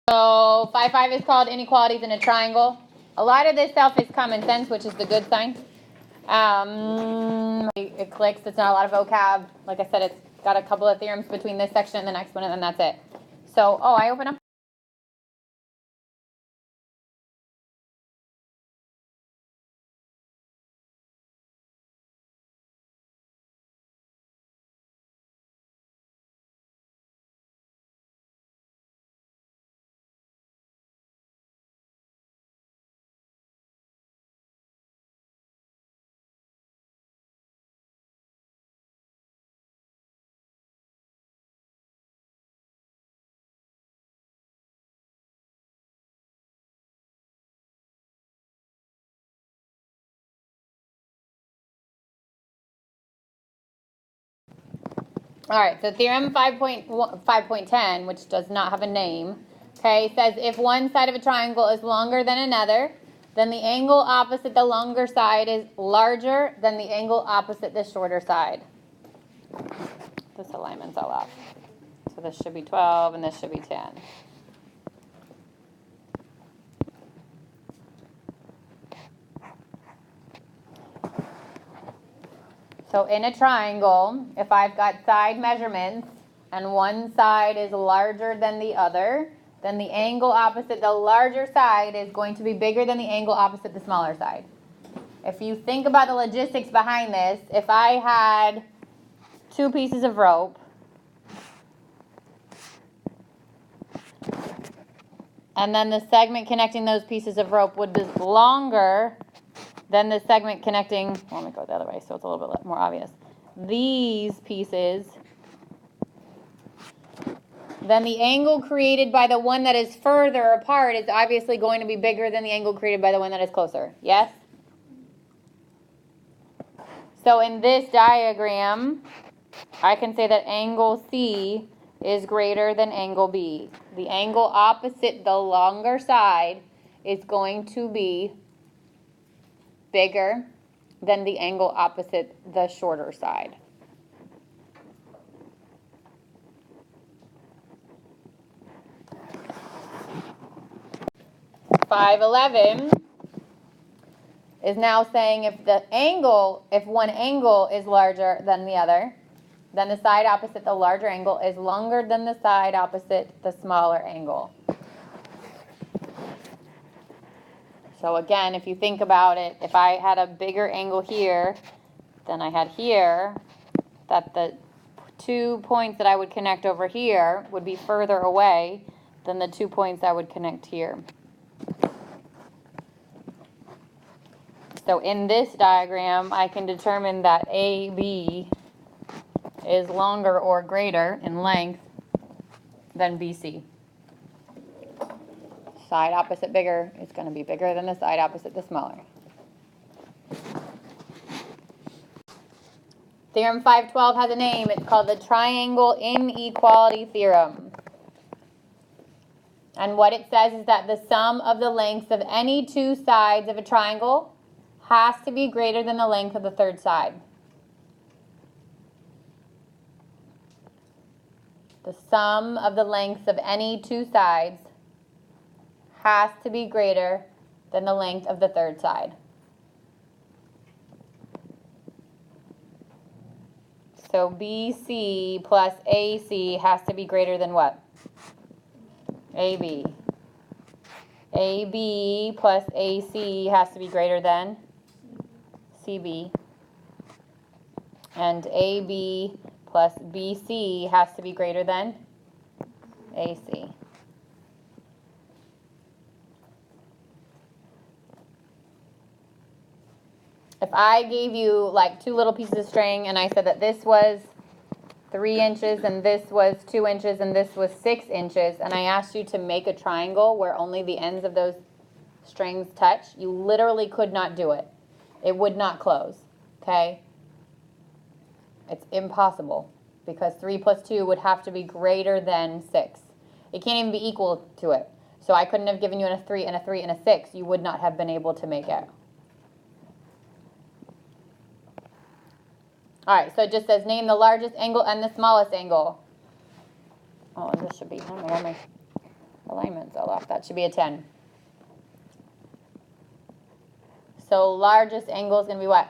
So 5.5 is called Inequalities in a Triangle. A lot of this stuff is common sense, which is the good sign. It clicks. It's not a lot of vocab. Like I said, it's got a couple of theorems between this section and the next one, and then that's it. So, I open up. All right, so Theorem 5.10, which does not have a name, okay, says if one side of a triangle is longer than another, then the angle opposite the longer side is larger than the angle opposite the shorter side. This alignment's all off. So this should be 12 and this should be 10. So in a triangle, if I've got side measurements and one side is larger than the other, then the angle opposite the larger side is going to be bigger than the angle opposite the smaller side. If you think about the logistics behind this, if I had two pieces of rope, and then the segment connecting those pieces of rope would be longer than the segment connecting, let me go the other way so it's a little bit more obvious, these pieces, then the angle created by the one that is further apart is obviously going to be bigger than the angle created by the one that is closer. Yes? So in this diagram, I can say that angle C is greater than angle B. The angle opposite the longer side is going to be bigger than the angle opposite the shorter side. .511 is now saying if one angle is larger than the other, then the side opposite the larger angle is longer than the side opposite the smaller angle. So again, if you think about it, if I had a bigger angle here than I had here, that the 2 points that I would connect over here would be further away than the 2 points I would connect here. So in this diagram, I can determine that AB is longer or greater in length than BC. Side opposite bigger is going to be bigger than the side opposite the smaller. Theorem 512 has a name. It's called the triangle inequality theorem. And what it says is that the sum of the lengths of any two sides of a triangle has to be greater than the length of the third side. The sum of the lengths of any two sides has to be greater than the length of the third side. So BC plus AC has to be greater than what? AB. AB plus AC has to be greater than CB. And AB plus BC has to be greater than AC. If I gave you like two little pieces of string and I said that this was 3 inches and this was 2 inches and this was 6 inches, and I asked you to make a triangle where only the ends of those strings touch, you literally could not do it. It would not close, okay? It's impossible because 3 plus 2 would have to be greater than 6. It can't even be equal to it. So I couldn't have given you a 3 and a 3 and a 6. You would not have been able to make it. All right, so it just says name the largest angle and the smallest angle. Oh, and this should be, Alignment's all off. That should be a 10. So largest angle is going to be what?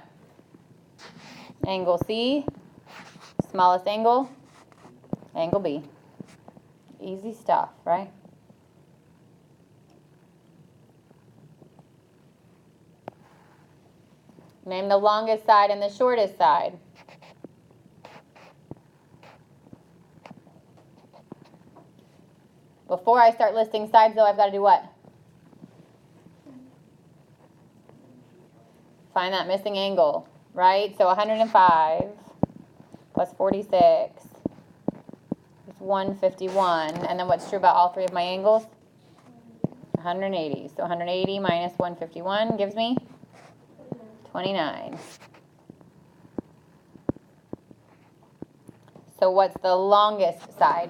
Angle C. Smallest angle? Angle B. Easy stuff, right? Name the longest side and the shortest side. Before I start listing sides, though, I've got to do what? Find that missing angle, right? So 105 plus 46 is 151. And then what's true about all three of my angles? 180. So 180 minus 151 gives me 29. So what's the longest side?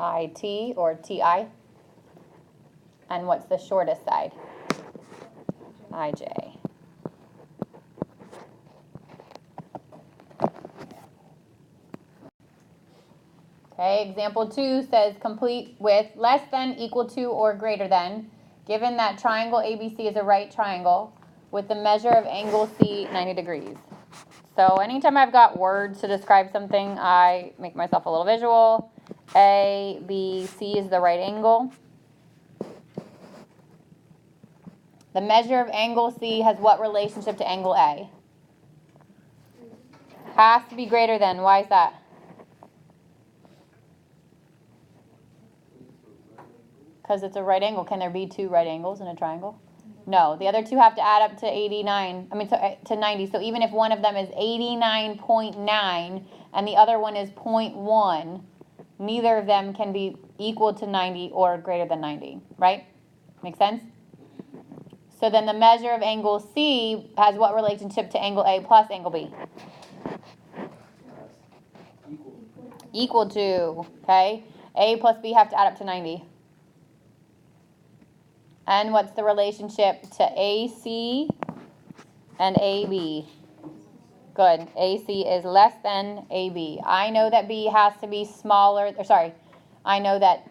IT or TI. And what's the shortest side? IJ. Okay, example 2 says complete with less than, equal to, or greater than, given that triangle ABC is a right triangle with the measure of angle C 90 degrees. So anytime I've got words to describe something, I make myself a little visual. A, B, C is the right angle. The measure of angle C has what relationship to angle A? Has to be greater than. Why is that? Because it's a right angle. Can there be two right angles in a triangle? No. The other two have to add up to 89. To 90. So even if one of them is 89.9 and the other one is 0.1, neither of them can be equal to 90 or greater than 90, right? Make sense? So then the measure of angle C has what relationship to angle A plus angle B? Equal to, okay? A plus B have to add up to 90. And what's the relationship to AC and AB? Good. AC is less than AB. I know that B has to be smaller, I know that,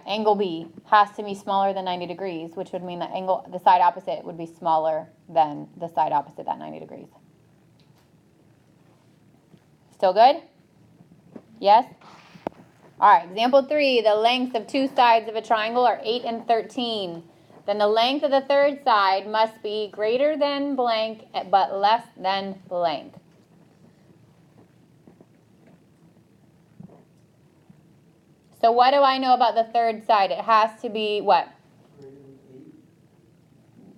angle B has to be smaller than 90 degrees, which would mean that the side opposite would be smaller than the side opposite that 90 degrees. Still good? Yes? All right, example 3, the lengths of two sides of a triangle are 8 and 13. Then the length of the third side must be greater than blank, but less than blank. So what do I know about the third side? It has to be what?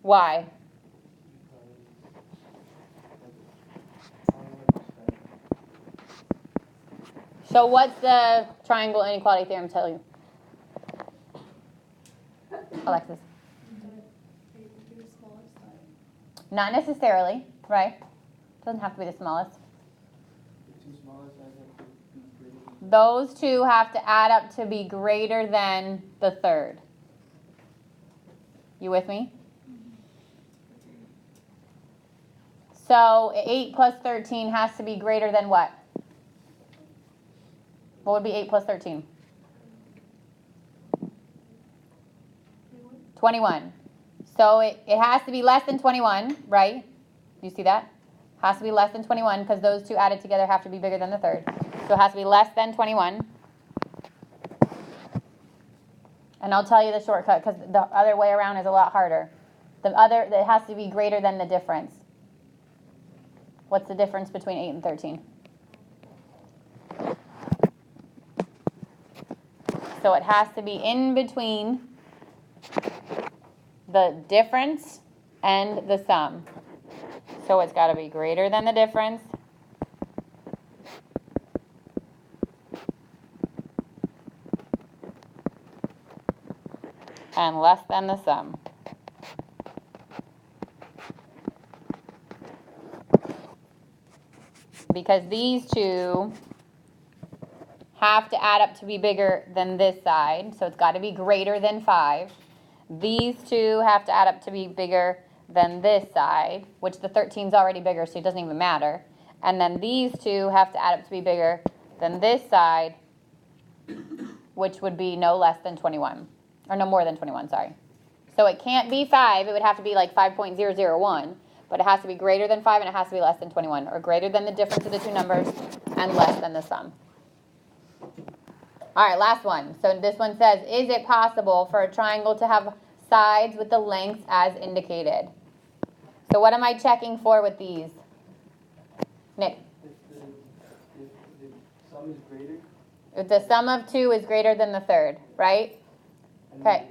Why? So what's the triangle inequality theorem tell you? Alexis? Not necessarily, right? Doesn't have to be the smallest. Those two have to add up to be greater than the third. You with me? So 8 plus 13 has to be greater than what? What would be 8 plus 13? 21. So it has to be less than 21, right? You see that? Has to be less than 21 because those two added together have to be bigger than the third. So it has to be less than 21. And I'll tell you the shortcut because the other way around is a lot harder. It has to be greater than the difference. What's the difference between 8 and 13? So it has to be in between the difference and the sum. So it's got to be greater than the difference and less than the sum. Because these two have to add up to be bigger than this side, so it's got to be greater than 5. These two have to add up to be bigger than this side, which the 13 is already bigger, so it doesn't even matter. And then these two have to add up to be bigger than this side, which would be no less than 21. Or no more than 21, sorry. So it can't be 5. It would have to be like 5.001. But it has to be greater than 5 and it has to be less than 21. Or greater than the difference of the two numbers and less than the sum. All right, last one. So this one says, is it possible for a triangle to have sides with the lengths as indicated? So what am I checking for with these? Nick? If the sum is greater? If the sum of 2 is greater than the third, right? Okay.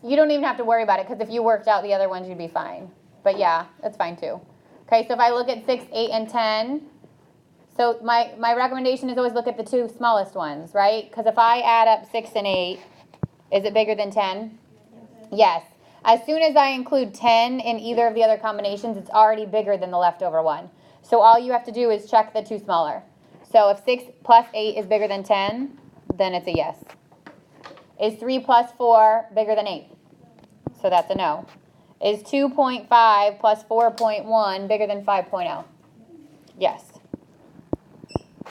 You don't even have to worry about it, because if you worked out the other ones, you'd be fine. But yeah, that's fine too. Okay, so if I look at 6, 8, and 10, so my recommendation is always look at the two smallest ones, right? Because if I add up 6 and 8, is it bigger than 10? Yes. As soon as I include 10 in either of the other combinations, it's already bigger than the leftover one. So all you have to do is check the two smaller. So if 6 plus 8 is bigger than 10, then it's a yes. Is 3 plus 4 bigger than 8? So that's a no. Is 2.5 plus 4.1 bigger than 5.0? Yes.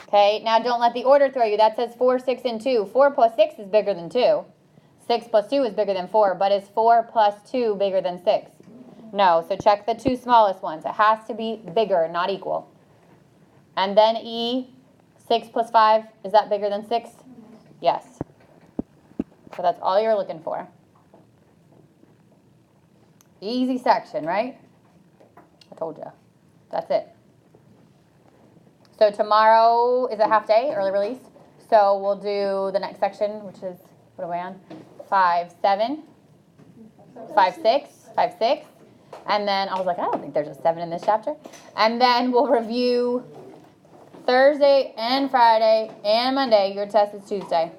Okay, now don't let the order throw you. That says 4, 6, and 2. 4 plus 6 is bigger than 2. 6 plus 2 is bigger than 4, but is 4 plus 2 bigger than 6? No, so check the two smallest ones. It has to be bigger, not equal. And then E, 6 plus 5, is that bigger than 6? Yes. So that's all you're looking for. Easy section, right? I told you. That's it. So tomorrow is a half day, early release. So we'll do the next section, which is, what are we on? 5, 7, 5, 6, 5, 6. And then I was like, I don't think there's a 7 in this chapter. And then we'll review Thursday and Friday and Monday. Your test is Tuesday.